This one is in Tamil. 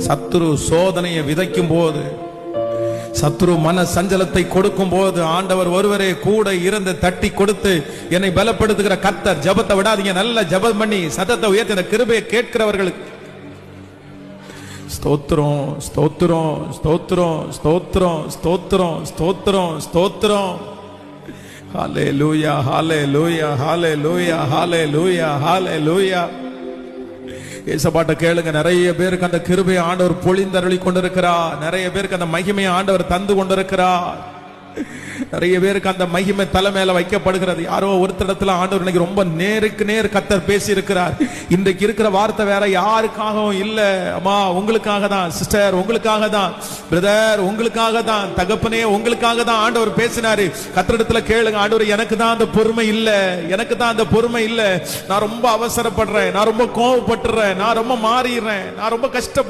சத்துரு சோதனையை விதைக்கும் போது, சத்துரு மன சஞ்சலத்தை கொடுக்கும் போது, ஆண்டவர் ஒருவரே கூட இருந்து தட்டி கொடுத்து என்னை பலப்படுத்துகிற கர்த்தர். ஜபத்தை விடாதீங்க, நல்ல ஜபம் பண்ணி சத்தத்தை உயர்த்தி அந்த கிருபையை கேட்கிறவர்களுக்கு ஸ்தோத்திரம், ஸ்தோத்திரம், ஸ்தோத்திரம், ஸ்தோத்திரம், ஸ்தோத்திரம், ஸ்தோத்திரம், ஸ்தோத்திரம். ஹல்லேலூயா, ஹல்லேலூயா, ஹல்லேலூயா, ஹல்லேலூயா, ஹல்லேலூயா. ஏசப்பாட்ட கேளுங்க. நிறைய பேருக்கு அந்த கிருபையை ஆண்டவர் பொழிந்தருளி கொண்டிருக்கிறார். நிறைய பேருக்கு அந்த மகிமையை ஆண்டவர் தந்து கொண்டிருக்கிறார். நிறைய பேருக்கு அந்த மகிமை தலை மேல வைக்கப்படுகிறது. யாரோ ஒருத்தரிடத்துல ஆண்டவர் இன்னைக்கு ரொம்ப நேருக்கு நேர் கர்த்தர் பேசி இருக்கிறார். இன்றைக்கு இருக்கிற வார்த்தை வேற யாருக்காகவும் இல்ல. அம்மா உங்களுக்காக தான், சிஸ்டர் உங்களுக்காக தான், பிரதர் உங்களுக்காக தான், தகப்பனே உங்களுக்காக தான் ஆண்டவர் பேசினாரு. கர்த்தரிடத்துல கேளுங்க. ஆண்டவர், எனக்கு தான் அந்த பொறுமை இல்ல, எனக்கு தான் அந்த பொறுமை இல்ல, நான் ரொம்ப அவசரப்படுறேன், நான் ரொம்ப கோவப்படுறேன், நான் ரொம்ப மாறிடுறேன், நான் ரொம்ப கஷ்டப்படுறேன்.